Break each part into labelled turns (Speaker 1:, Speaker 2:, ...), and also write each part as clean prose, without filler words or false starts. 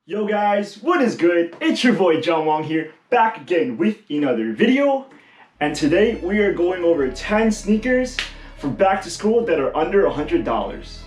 Speaker 1: Yo guys, what is good? It's your boy John Wong here, back again with another video. And today we are going over 10 sneakers for back to school that are under $100.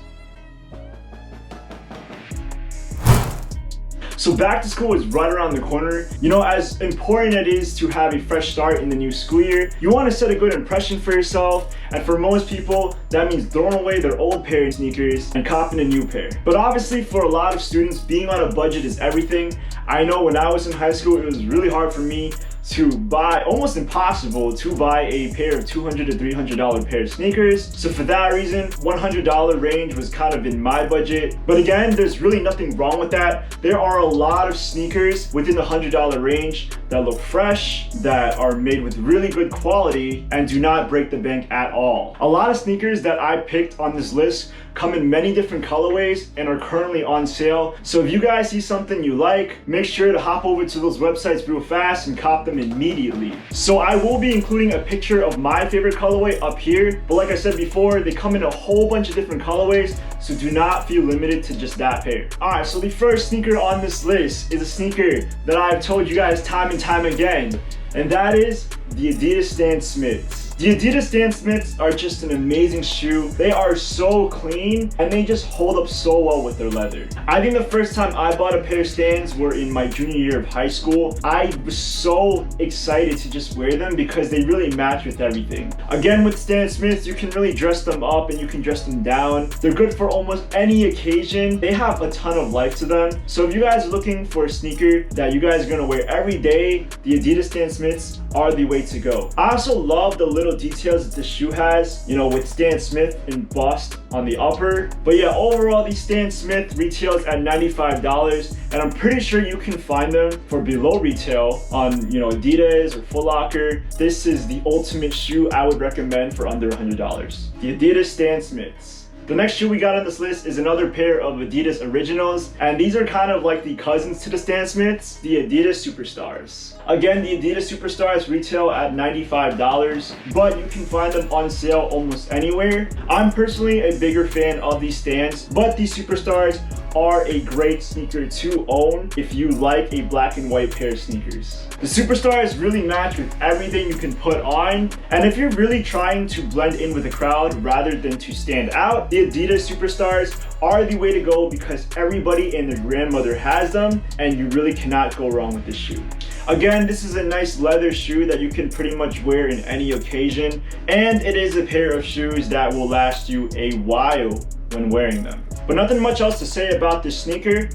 Speaker 1: So back to school is right around the corner. You know, as important it is to have a fresh start in the new school year, you want to set a good impression for yourself. And for most people, that means throwing away their old pair of sneakers and copping a new pair. But obviously for a lot of students, being on a budget is everything. I know when I was in high school, it was really hard for me to buy, almost impossible to buy a pair of $200 to $300 pair of sneakers. So for that reason, $100 range was kind of in my budget. But again, there's really nothing wrong with that. There are a lot of sneakers within the $100 range that look fresh, that are made with really good quality, and do not break the bank at all. A lot of sneakers that I picked on this list come in many different colorways and are currently on sale. So if you guys see something you like, make sure to hop over to those websites real fast and cop them immediately. So I will be including a picture of my favorite colorway up here, but like I said before, they come in a whole bunch of different colorways, so do not feel limited to just that pair. Alright, so the first sneaker on this list is a sneaker that I've told you guys time and time again, and that is the Adidas Stan Smiths. The Adidas Stan Smiths are just an amazing shoe. They are so clean and they just hold up so well with their leather. I think the first time I bought a pair of Stans were in my junior year of high school. I was so excited to just wear them because they really match with everything. Again, with Stan Smiths, you can really dress them up and you can dress them down. They're good for almost any occasion. They have a ton of life to them. So if you guys are looking for a sneaker that you guys are gonna wear every day, the Adidas Stan Smiths are the way to go. I also love the little details that the shoe has, you know, with Stan Smith embossed on the upper. But yeah, overall, the Stan Smith retails at $95, and I'm pretty sure you can find them for below retail on, you know, Adidas or Foot Locker. This is the ultimate shoe I would recommend for under $100. The Adidas Stan Smiths. The next shoe we got on this list is another pair of Adidas Originals, and these are kind of like the cousins to the Stan Smiths, the Adidas Superstars. Again, the Adidas Superstars retail at $95, but you can find them on sale almost anywhere. I'm personally a bigger fan of these Stans, but these Superstars are a great sneaker to own if you like a black and white pair of sneakers. The Superstars really match with everything you can put on, and if you're really trying to blend in with the crowd rather than to stand out, the Adidas Superstars are the way to go because everybody and their grandmother has them, and you really cannot go wrong with this shoe. Again, this is a nice leather shoe that you can pretty much wear in any occasion, and it is a pair of shoes that will last you a while when wearing them. But nothing much else to say about this sneaker.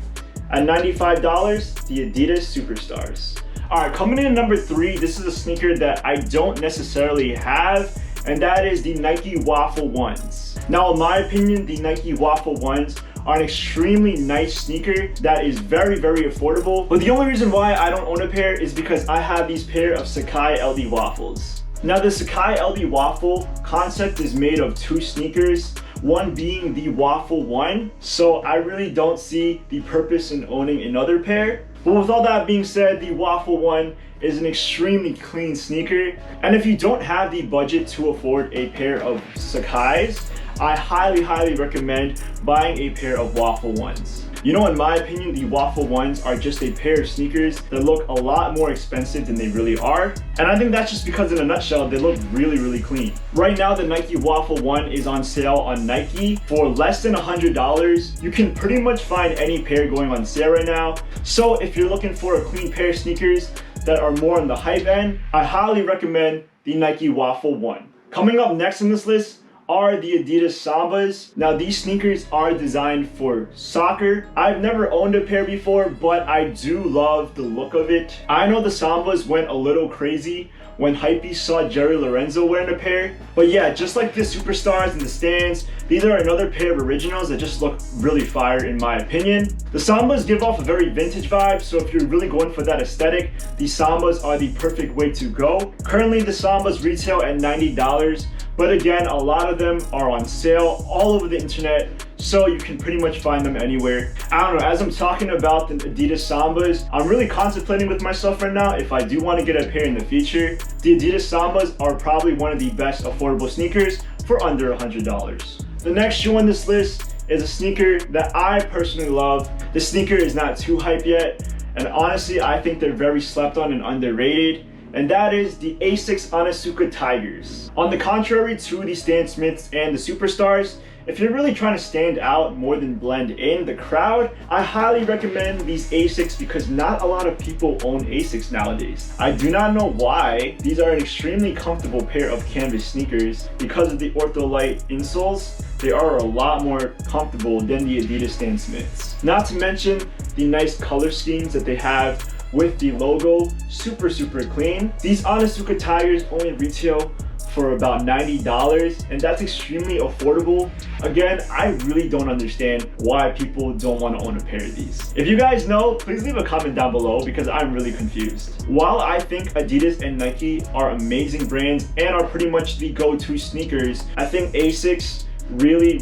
Speaker 1: At $95, the Adidas Superstars. Alright, coming in at number 3, this is a sneaker that I don't necessarily have, and that is the Nike Waffle Ones. Now, in my opinion, the Nike Waffle Ones are an extremely nice sneaker that is very, very affordable. But the only reason why I don't own a pair is because I have these pair of Sacai LD Waffles. Now, the Sacai LD Waffle concept is made of 2 sneakers, one being the Waffle One, so I really don't see the purpose in owning another pair. But with all that being said, the Waffle One is an extremely clean sneaker, and if you don't have the budget to afford a pair of Sacai's, I highly recommend buying a pair of Waffle Ones. You know, in my opinion, the Waffle Ones are just a pair of sneakers that look a lot more expensive than they really are. And I think that's just because in a nutshell, they look really clean. Right now, the Nike Waffle One is on sale on Nike for less than $100. You can pretty much find any pair going on sale right now. So if you're looking for a clean pair of sneakers that are more on the hype end, I highly recommend the Nike Waffle One. Coming up next on this list are the Adidas Sambas. Now, these sneakers are designed for soccer. I've never owned a pair before, but I do love the look of it. I know the Sambas went a little crazy when Hypebeast saw Jerry Lorenzo wearing a pair. But yeah, just like the Superstars and the Stans, these are another pair of originals that just look really fire in my opinion. The Sambas give off a very vintage vibe, so if you're really going for that aesthetic, the Sambas are the perfect way to go. Currently, the Sambas retail at $90, but again, a lot of them are on sale all over the internet, so you can pretty much find them anywhere. I don't know, as I'm talking about the Adidas Sambas, I'm really contemplating with myself right now if I do want to get a pair in the future. The Adidas Sambas are probably one of the best affordable sneakers for under $100. The next shoe on this list is a sneaker that I personally love. The sneaker is not too hype yet, and honestly, I think they're very slept on and underrated. And that is the Asics Onitsuka Tigers. On the contrary to the Stan Smiths and the Superstars, if you're really trying to stand out more than blend in the crowd, I highly recommend these Asics because not a lot of people own Asics nowadays. I do not know why. These are an extremely comfortable pair of canvas sneakers. Because of the Ortholite insoles, they are a lot more comfortable than the Adidas Stan Smiths. Not to mention the nice color schemes that they have with the logo, super clean. These Onitsuka Tigers only retail for about $90, and that's extremely affordable. Again, I really don't understand why people don't want to own a pair of these. If you guys know, please leave a comment down below because I'm really confused. While I think Adidas and Nike are amazing brands and are pretty much the go-to sneakers, I think Asics really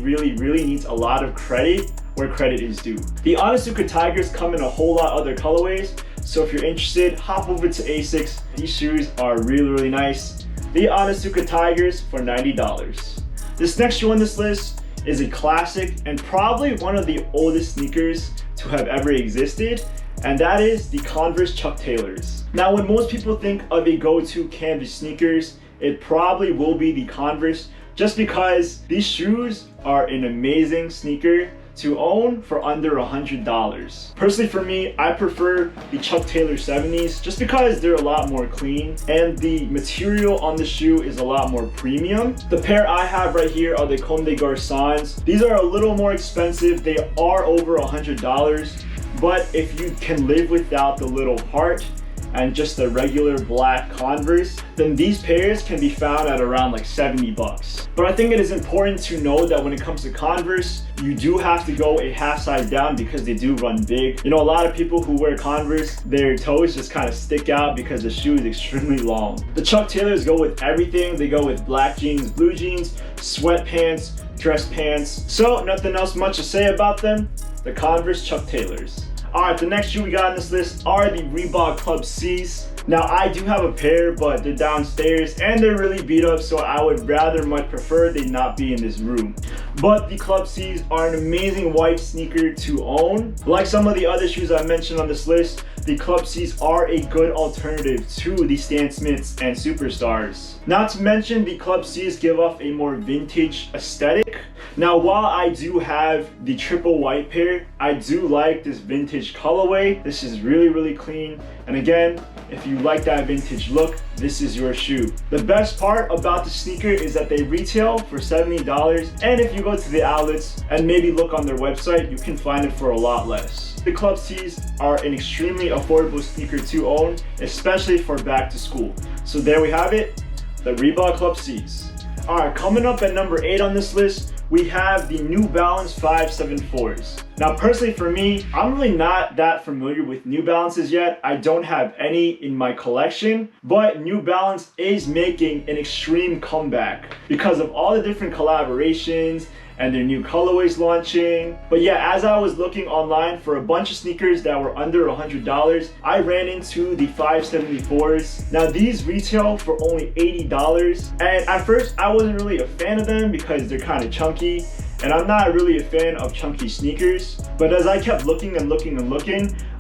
Speaker 1: needs a lot of credit where credit is due. The Onitsuka Tigers come in a whole lot other colorways, so if you're interested, hop over to Asics. These shoes are really nice. The Onitsuka Tigers for $90. This next shoe on this list is a classic and probably one of the oldest sneakers to have ever existed, and that is the Converse Chuck Taylors. Now, when most people think of a go-to canvas sneakers, it probably will be the Converse, just because these shoes are an amazing sneaker to own for under $100. Personally for me, I prefer the Chuck Taylor 70s just because they're a lot more clean and the material on the shoe is a lot more premium. The pair I have right here are the Comme des Garçons. These are a little more expensive. They are over $100, but if you can live without the little heart and just the regular black Converse, then these pairs can be found at around like 70 bucks. But I think it is important to know that when it comes to Converse, you do have to go a half size down because they do run big. You know, a lot of people who wear Converse, their toes just kind of stick out because the shoe is extremely long. The Chuck Taylors go with everything. They go with black jeans, blue jeans, sweatpants, dress pants. So nothing else much to say about them. The Converse Chuck Taylors. Alright, the next shoe we got on this list are the Reebok Club C's. Now, I do have a pair, but they're downstairs and they're really beat up, so I would rather much prefer they not be in this room. But the Club C's are an amazing white sneaker to own. Like some of the other shoes I mentioned on this list, the Club C's are a good alternative to the Stan Smiths and Superstars. Not to mention, the Club C's give off a more vintage aesthetic. Now, while I do have the triple white pair, I do like this vintage colorway. This is really clean. And again, if you like that vintage look, this is your shoe. The best part about the sneaker is that they retail for $70, and if you go to the outlets and maybe look on their website, you can find it for a lot less. The Club C's are an extremely affordable sneaker to own, especially for back to school. So there we have it, the Reebok Club C's. Alright, coming up at number 8 on this list, we have the New Balance 574s. Now, personally for me, I'm really not that familiar with New Balances yet. I don't have any in my collection, but New Balance is making an extreme comeback because of all the different collaborations and their new colorways launching. But yeah, as I was looking online for a bunch of sneakers that were under $100, I ran into the 574s. Now, these retail for only $80, and at first I wasn't really a fan of them because they're kind of chunky, and I'm not really a fan of chunky sneakers. But as I kept looking,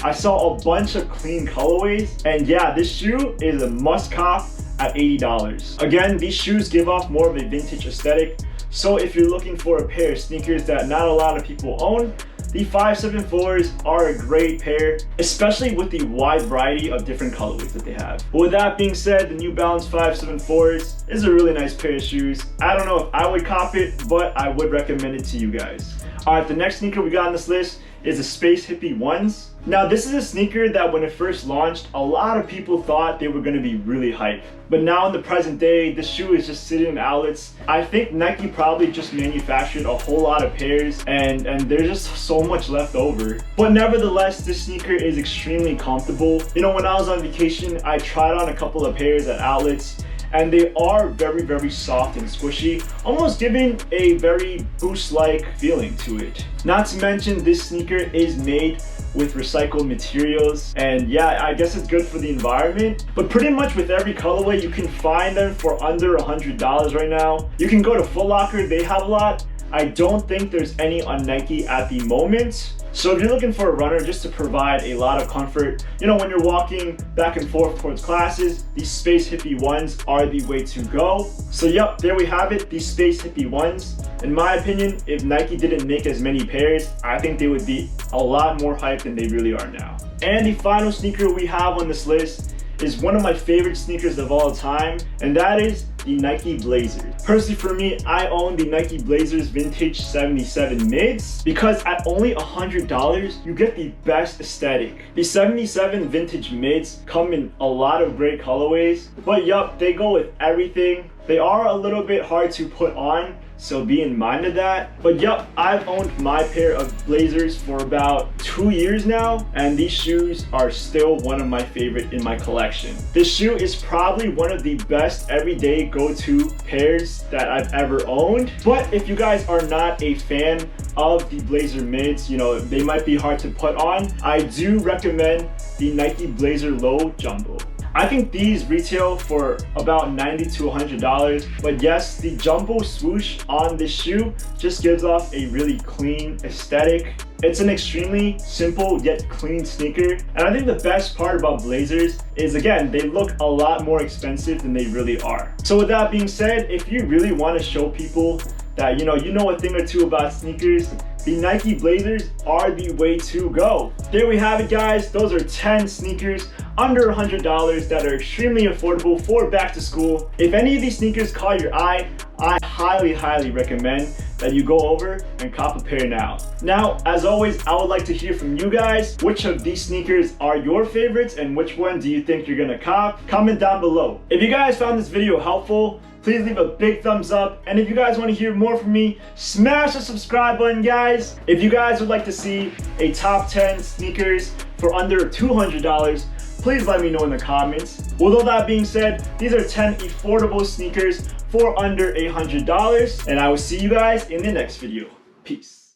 Speaker 1: I saw a bunch of clean colorways, and yeah, this shoe is a must cop at $80. Again, these shoes give off more of a vintage aesthetic. So if you're looking for a pair of sneakers that not a lot of people own, the 574s are a great pair, especially with the wide variety of different colorways that they have. But with that being said, the New Balance 574s is a really nice pair of shoes. I don't know if I would cop it, but I would recommend it to you guys. Alright, the next sneaker we got on this list is the Space Hippie Ones. Now, this is a sneaker that when it first launched, a lot of people thought they were going to be really hype. But now in the present day, the shoe is just sitting in outlets. I think Nike probably just manufactured a whole lot of pairs and there's just so much left over. But nevertheless, this sneaker is extremely comfortable. You know, when I was on vacation, I tried on a couple of pairs at outlets, and they are very soft and squishy, almost giving a very Boost-like feeling to it. Not to mention, this sneaker is made with recycled materials, and yeah, I guess it's good for the environment. But pretty much with every colorway, you can find them for under $100 right now. You can go to Foot Locker, they have a lot. I don't think there's any on Nike at the moment. So if you're looking for a runner just to provide a lot of comfort, you know, when you're walking back and forth towards classes, these Space Hippie Ones are the way to go. So yep, there we have it, these Space Hippie Ones. In my opinion, if Nike didn't make as many pairs, I think they would be a lot more hyped than they really are now. And the final sneaker we have on this list is one of my favorite sneakers of all time, and that is the Nike Blazers. Personally for me, I own the Nike Blazers Vintage 77 Mids because at only $100, you get the best aesthetic. The 77 Vintage Mids come in a lot of great colorways, but yup, they go with everything. They are a little bit hard to put on, so be in mind of that. But yup, I've owned my pair of Blazers for about 2 years now, and these shoes are still one of my favorite in my collection. This shoe is probably one of the best everyday go-to pairs that I've ever owned. But if you guys are not a fan of the Blazer Mids, you know, they might be hard to put on, I do recommend the Nike Blazer Low Jumbo. I think these retail for about $90 to $100, but yes, the jumbo swoosh on this shoe just gives off a really clean aesthetic. It's an extremely simple yet clean sneaker, and I think the best part about Blazers is, again, they look a lot more expensive than they really are. So with that being said, if you really want to show people that you know a thing or two about sneakers, the Nike Blazers are the way to go. There we have it, guys. Those are 10 sneakers under $100 that are extremely affordable for back to school. If any of these sneakers caught your eye, I highly recommend that you go over and cop a pair now. Now, as always, I would like to hear from you guys. Which of these sneakers are your favorites and which one do you think you're gonna cop? Comment down below. If you guys found this video helpful, please leave a big thumbs up. And if you guys want to hear more from me, smash the subscribe button, guys. If you guys would like to see a top 10 sneakers for under $200, please let me know in the comments. With all that being said, these are 10 affordable sneakers for under $100. And I will see you guys in the next video. Peace.